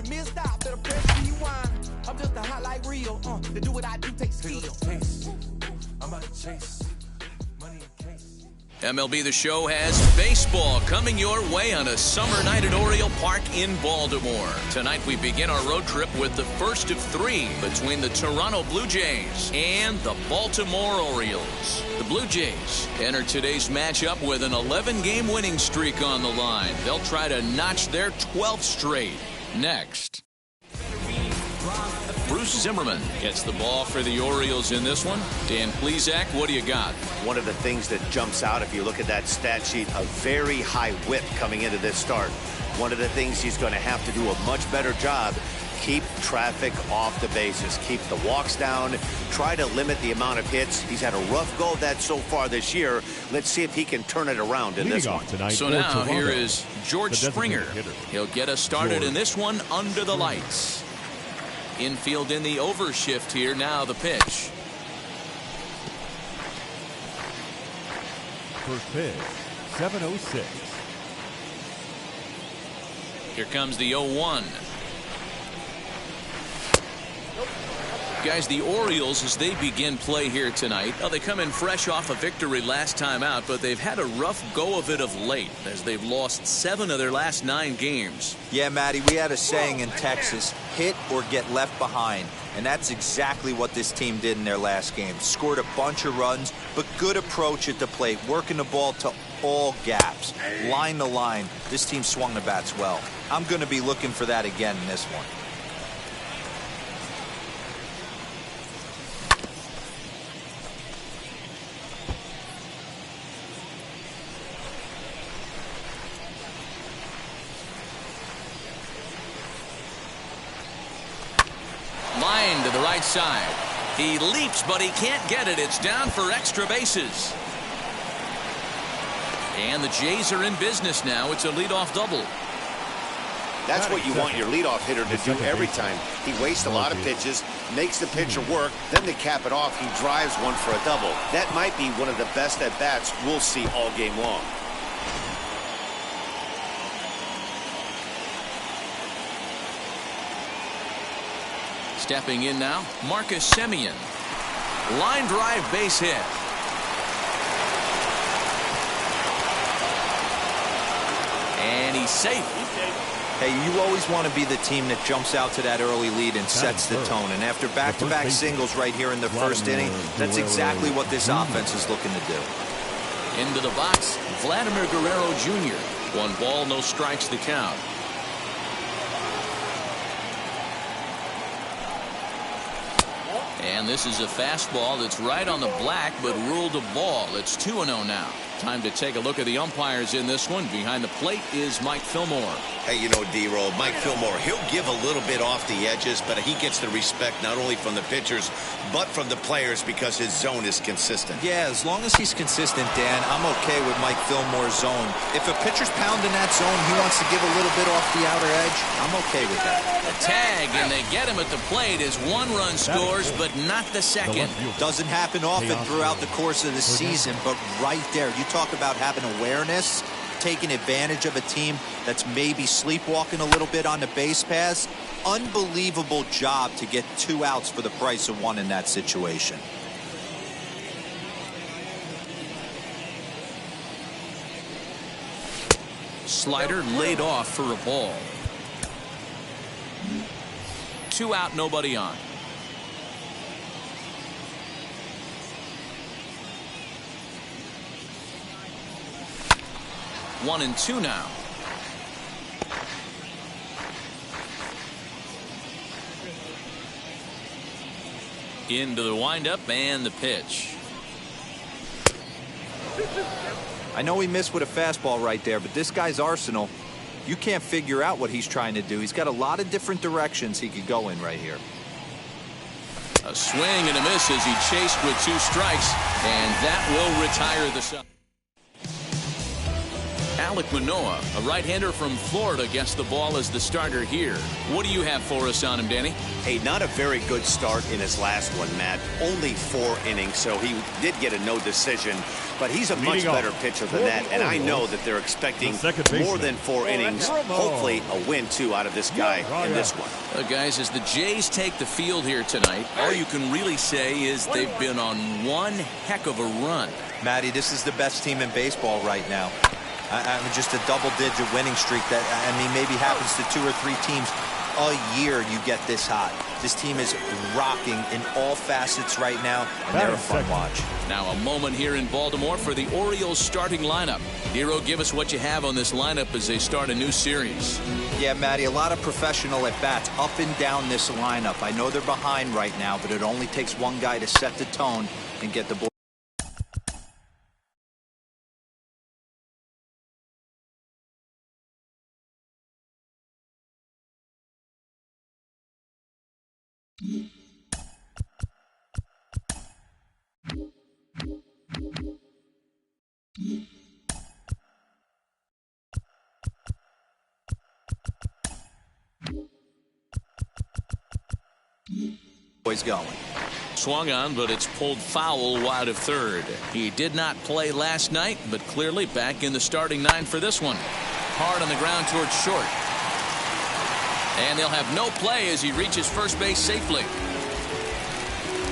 missed out, better press rewind. I'm just a hot like real, to do what I do takes skill. I'm about to chase money in case. MLB The Show has baseball coming your way on a summer night at Oriole Park in Baltimore. Tonight we begin our road trip with the first of three between the Toronto Blue Jays and the Baltimore Orioles. The Blue Jays enter today's matchup with an 11-game winning streak on the line. They'll try to notch their 12th straight. Next. Bruce Zimmerman gets the ball for the Orioles in this one. Dan Plesac, what do you got? One of the things that jumps out if you look at that stat sheet, a very high whip coming into this start. One of the things he's going to have to do a much better job, keep traffic off the bases, keep the walks down, try to limit the amount of hits. He's had a rough go of that so far this year. Let's see if he can turn it around in this one. So now here is George Springer. He'll get us started in this one under the lights. Infield in the overshift here. Now the pitch. First pitch, 7:06. Here comes the 0-1. Guys, the Orioles, as they begin play here tonight, they come in fresh off a victory last time out, but they've had a rough go of it of late as they've lost 7 of their last 9 games. Yeah, Matty, we had a saying in Texas, hit or get left behind. And that's exactly what this team did in their last game. Scored a bunch of runs, but good approach at the plate, working the ball to all gaps. Line to line, this team swung the bats well. I'm going to be looking for that again in this one. Line to the right side. He leaps, but he can't get it. It's down for extra bases. And the Jays are in business now. It's a leadoff double. That's what you want your leadoff hitter to do every time. He wastes a lot of pitches, makes the pitcher work, then to cap it off, he drives one for a double. That might be one of the best at-bats we'll see all game long. Stepping in now, Marcus Semien. Line drive base hit. And he's safe. Hey, you always want to be the team that jumps out to that early lead and sets the tone. And after back-to-back singles right here in the first inning, that's exactly what this offense is looking to do. Into the box, Vladimir Guerrero Jr. 1 ball, no strikes the count. And this is a fastball that's right on the black, but ruled a ball. It's 2-0 now. Time to take a look at the umpires in this one. Behind the plate is Mike Fillmore. Hey, you know, D-Roll, Mike Fillmore, he'll give a little bit off the edges, but he gets the respect not only from the pitchers, but from the players because his zone is consistent. Yeah, as long as he's consistent, Dan, I'm okay with Mike Fillmore's zone. If a pitcher's pounding that zone, he wants to give a little bit off the outer edge, I'm okay with that. A tag, and they get him at the plate as 1 run scores, but not the second. Doesn't happen often throughout the course of the season, but right there, you talk about having awareness, taking advantage of a team that's maybe sleepwalking a little bit on the base paths. Unbelievable job to get 2 outs for the price of 1 in that situation. Slider laid off for a ball. 2 out, nobody on. One and 2 now. Into the windup and the pitch. I know he missed with a fastball right there, but this guy's arsenal, you can't figure out what he's trying to do. He's got a lot of different directions he could go in right here. A swing and a miss as he chased with 2 strikes, and that will retire the sub. Alek Manoah, a right-hander from Florida, gets the ball as the starter here. What do you have for us on him, Danny? Hey, not a very good start in his last one, Matt. Only 4 innings, so he did get a no decision. But he's a much better pitcher than that, and I know that they're expecting more than 4 innings. Hopefully a win, too, out of this guy in this one. Guys, as the Jays take the field here tonight, all you can really say is they've been on one heck of a run. Matty, this is the best team in baseball right now. I mean, just a double-digit winning streak that, I mean, maybe happens to 2 or 3 teams a year you get this hot. This team is rocking in all facets right now, and they're a fun watch. Now a moment here in Baltimore for the Orioles starting lineup. Hero, give us what you have on this lineup as they start a new series. Yeah, Matty, a lot of professional at-bats up and down this lineup. I know they're behind right now, but it only takes one guy to set the tone and get the ball. Boys going. Swung on, but it's pulled foul wide of third. He did not play last night, but clearly back in the starting 9 for this one. Hard on the ground towards short. And they'll have no play as he reaches first base safely.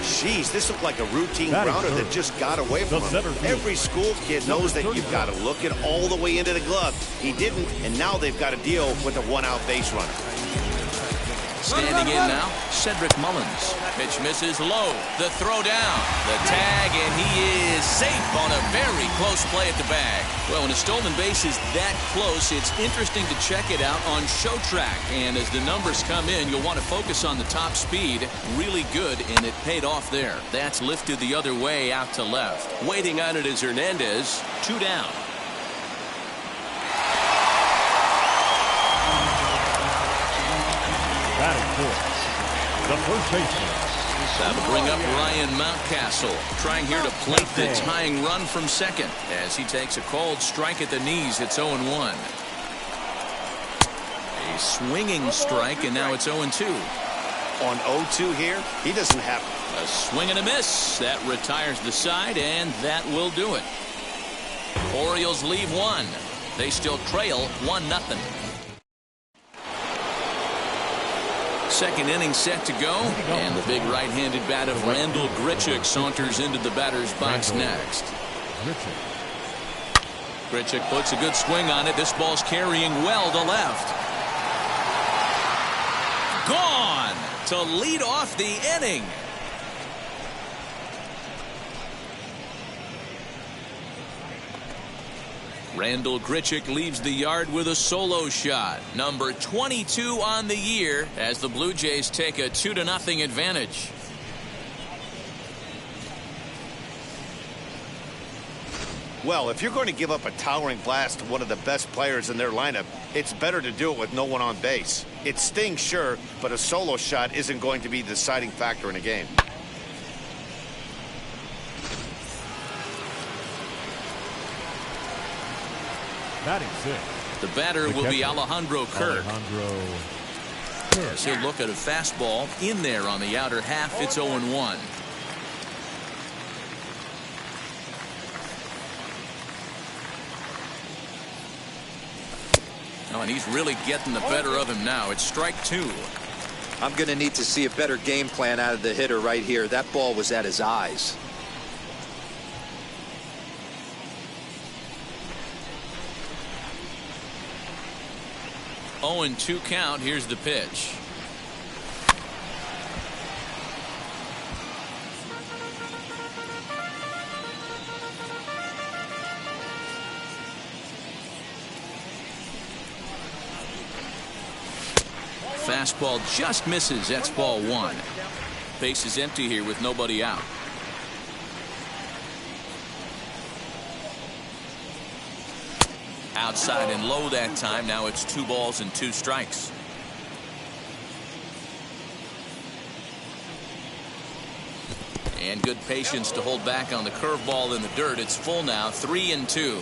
Jeez, this looked like a routine grounder that just got away from him. Every school kid knows that you've got to look it all the way into the glove. He didn't, and now they've got to deal with a 1-out base runner. Standing in now, Cedric Mullins. Pitch misses low. The throw down. The tag, and he is safe on a very close play at the bag. Well, when a stolen base is that close, it's interesting to check it out on Show Track. And as the numbers come in, you'll want to focus on the top speed. Really good, and it paid off there. That's lifted the other way out to left. Waiting on it is Hernandez. 2 down. Batting fourth, the first baseman. That'll bring up Ryan Mountcastle, trying here to plate the tying run from second as he takes a cold strike at the knees. It's 0-1. A swinging strike, and now it's 0-2. On 0-2 here, he doesn't have a swing and a miss. That retires the side, and that will do it. Orioles leave 1. They still trail 1-0. Second inning set to go, and the big right-handed bat of Randall Grichuk saunters into the batter's box next. Grichuk puts a good swing on it. This ball's carrying well to left. Gone to lead off the inning. Randall Grichuk leaves the yard with a solo shot. Number 22 on the year as the Blue Jays take a 2-0 advantage. Well, if you're going to give up a towering blast to one of the best players in their lineup, it's better to do it with no one on base. It stings, sure, but a solo shot isn't going to be the deciding factor in a game. Batting sixth. The batter will be Alejandro Kirk. As he'll look at a fastball in there on the outer half. It's 0-1. Oh, and he's really getting the better of him now. It's strike 2. I'm going to need to see a better game plan out of the hitter right here. That ball was at his eyes. Oh, and 2 count. Here's the pitch. Fastball just misses. That's ball 1. Base is empty here with nobody out. Outside and low that time. Now it's 2 balls and 2 strikes. And good patience to hold back on the curveball in the dirt. It's full now. 3-2.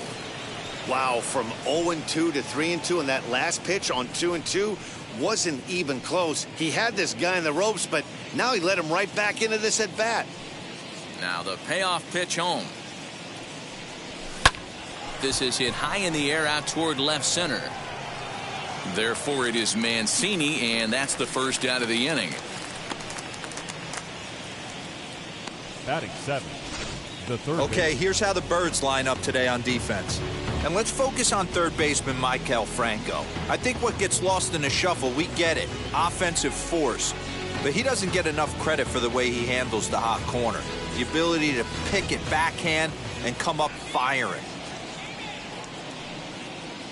Wow, from 0-2 to 3-2, and that last pitch on 2-2 wasn't even close. He had this guy in the ropes, but now he let him right back into this at bat. Now the payoff pitch home. This is hit high in the air out toward left center. Therefore it is Mancini, and that's the first out of the inning. Batting 7. The third Okay, here's how the Birds line up today on defense. And let's focus on third baseman Maikel Franco. I think what gets lost in the shuffle, we get it. Offensive force. But he doesn't get enough credit for the way he handles the hot corner. The ability to pick it backhand and come up firing.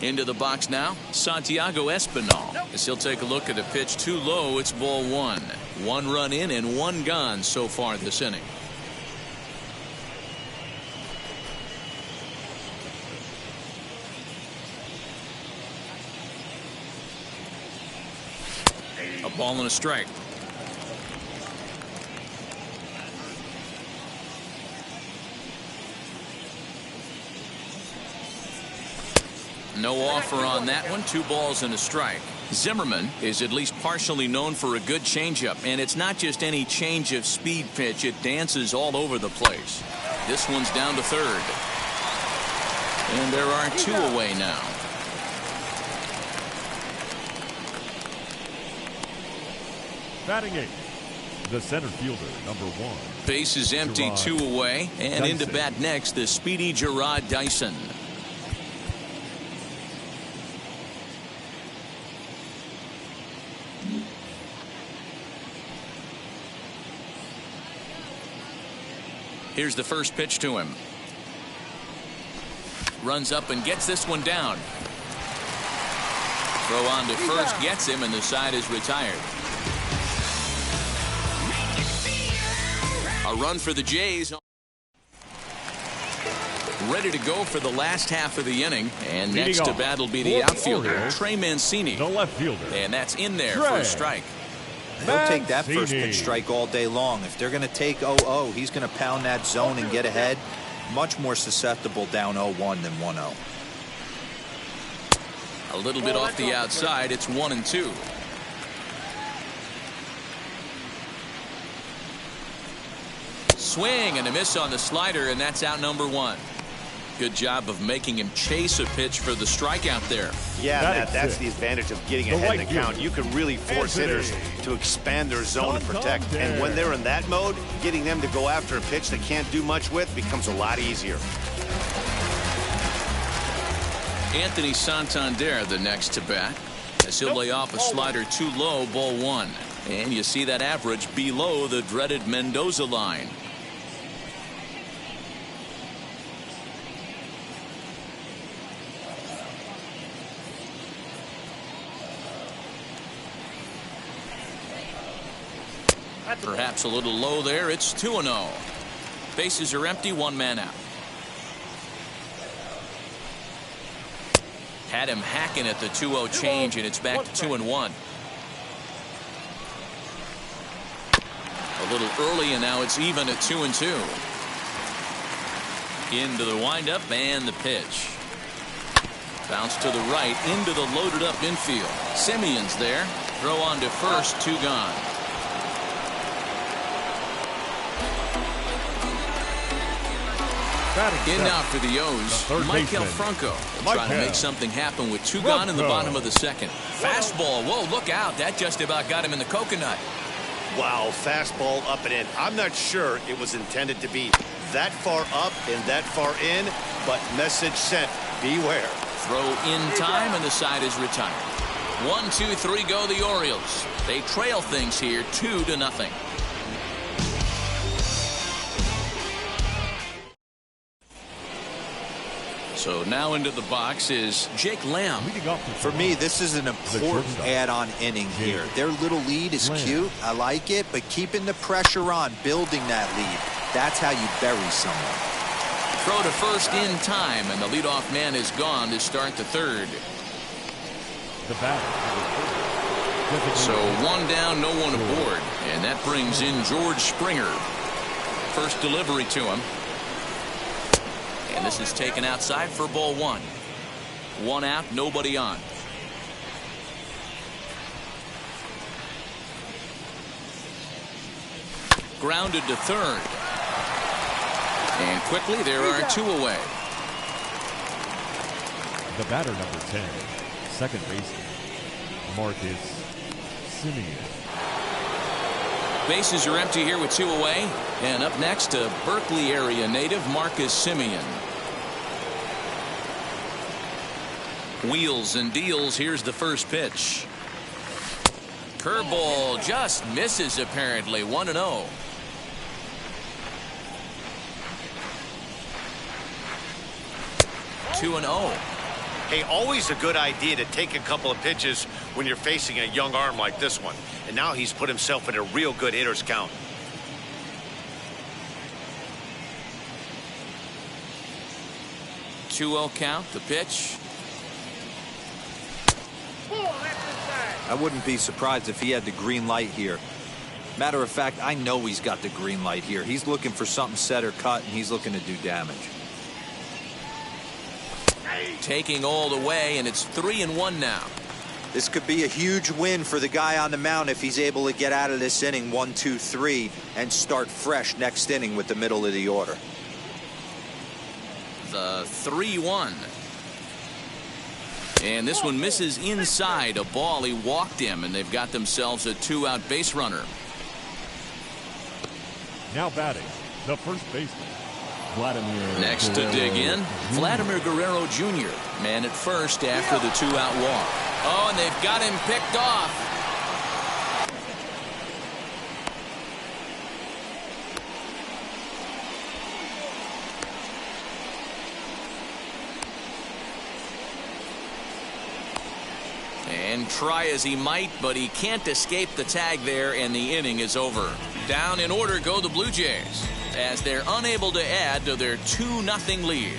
Into the box now, Santiago Espinal. As he'll take a look at a pitch too low, it's ball 1. 1 run in and 1 gone so far this inning. A ball and a strike. No offer on that one. 2 balls and a strike. Zimmerman is at least partially known for a good changeup, and it's not just any change of speed pitch. It dances all over the place. This one's down to third. And there are 2 away now. Batting 8. The center fielder, number 1. Base is empty, Gerard 2 away. And Dyson. into bat next, the speedy Gerard Dyson. Here's the first pitch to him. Runs up and gets this one down. Throw on to first, gets him, and the side is retired. A run for the Jays. Ready to go for the last half of the inning. And next to bat will be the outfielder, Trey Mancini. The left fielder. And that's in there for a strike. He'll take that first Mancini. pitch strike all day long. If they're going to take 0-0, he's going to pound that zone and get ahead. Much more susceptible down 0-1 than 1-0. A little bit off the outside. It's 1-2. Swing and a miss on the slider, and that's out number 1. Good job of making him chase a pitch for the strikeout there. Yeah, that's the advantage of getting ahead in the count. You can really force hitters to expand their zone and protect. And when they're in that mode, getting them to go after a pitch they can't do much with becomes a lot easier. Anthony Santander the next to bat, as he'll lay off a slider too low, ball 1. And you see that average below the dreaded Mendoza line. Perhaps a little low there. It's 2-0. Bases are empty, 1 man out. Had him hacking at the 2-0 change, and it's back to 2-1. A little early, and now it's even at 2-2. Into the windup and the pitch. Bounce to the right into the loaded up infield. Simeon's there. Throw on to first, 2 gone. In now for the O's, Maikel Franco trying to make something happen with 2 gone in the bottom of the second. Fastball, whoa, look out. That just about got him in the coconut. Wow, fastball up and in. I'm not sure it was intended to be that far up and that far in, but message sent, beware. Throw in time, and the side is retired. 1, 2, 3 go the Orioles. They trail things here 2-0. So now into the box is Jake Lamb. For me, this is an important add-on inning here. Their little lead is cute. I like it, but keeping the pressure on, building that lead, that's how you bury someone. Throw to first in time, and the leadoff man is gone to start the third. So 1 down, no one aboard, and that brings in George Springer. First delivery to him. And this is taken outside for ball 1. One out, nobody on. Grounded to third. And quickly there are 2 away. The batter, number 10, second baseman, Marcus Semien. Bases are empty here with 2 away. And up next, a Berkeley area native, Marcus Semien. Wheels and deals. Here's the first pitch. Curveball just misses apparently. 1-0. Two and 0. Hey, always a good idea to take a couple of pitches when you're facing a young arm like this one. And now he's put himself in a real good hitter's count. Two-0 count. The pitch. I wouldn't be surprised if he had the green light here. Matter of fact, I know he's got the green light here. He's looking for something set or cut, and he's looking to do damage. Taking all the way, and it's 3-1 now. This could be a huge win for the guy on the mound if he's able to get out of this inning 1, 2, 3 and start fresh next inning with the middle of the order. The 3-1. And this one misses inside a ball. He walked him, and they've got themselves a 2-out base runner. Now batting, the first baseman, Vladimir. Next to dig in, Vladimir Guerrero Jr. Man at first after the 2-out walk. Oh, and they've got him picked off. And try as he might, but he can't escape the tag there, and the inning is over. Down in order go the Blue Jays, as they're unable to add to their 2-0 lead.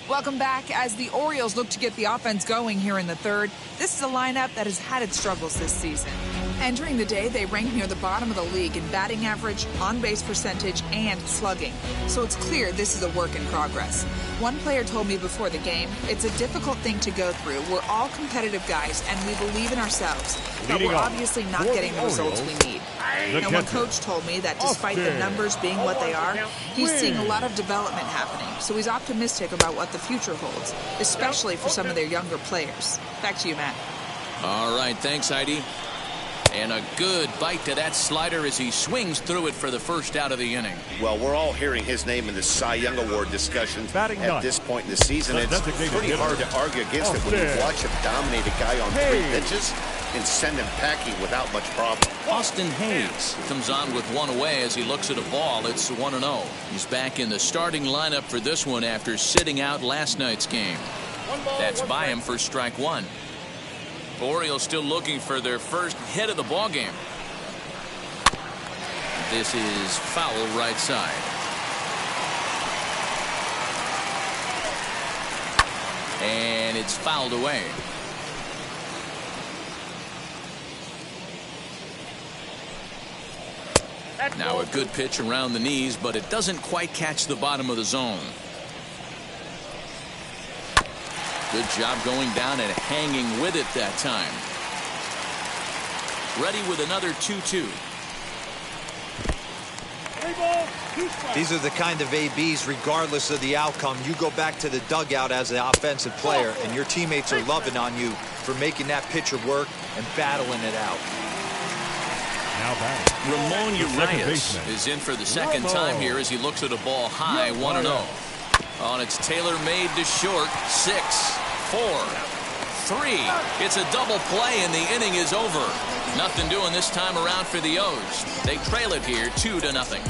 Welcome back. As the Orioles look to get the offense going here in the third, this is a lineup that has had its struggles this season. Entering the day, they rank near the bottom of the league in batting average, on-base percentage, and slugging. So it's clear this is a work in progress. One player told me before the game, it's a difficult thing to go through. We're all competitive guys, and we believe in ourselves. But we're obviously not getting the results we need. And one coach told me that despite the numbers being what they are, he's seeing a lot of development happening. So he's optimistic about what the future holds, especially for some of their younger players. Back to you, Matt. All right, thanks, Heidi. And a good bite to that slider as he swings through it for the first out of the inning. Well, we're all hearing his name in the Cy Young Award discussion at this point in the season. It's pretty hard to argue against it when you watch him dominate a guy on 3 pitches and send him packing without much problem. Austin Hayes comes on with 1 away as he looks at a ball. It's 1-0. He's back in the starting lineup for this one after sitting out last night's game. That's by him for strike 1. Orioles still looking for their first hit of the ball game. This is foul right side. And it's fouled away. Now a good pitch around the knees, but it doesn't quite catch the bottom of the zone. Good job going down and hanging with it that time. Ready with another 2-2. These are the kind of ABs, regardless of the outcome, you go back to the dugout as an offensive player, and your teammates are loving on you for making that pitcher work and battling it out. Now batting, Ramon Urias is in for the second time here as he looks at a ball high, 1-0. And it's tailor-made to short. 6, 4, 3. It's a double play, and the inning is over. Nothing doing this time around for the O's. They trail it here 2-0.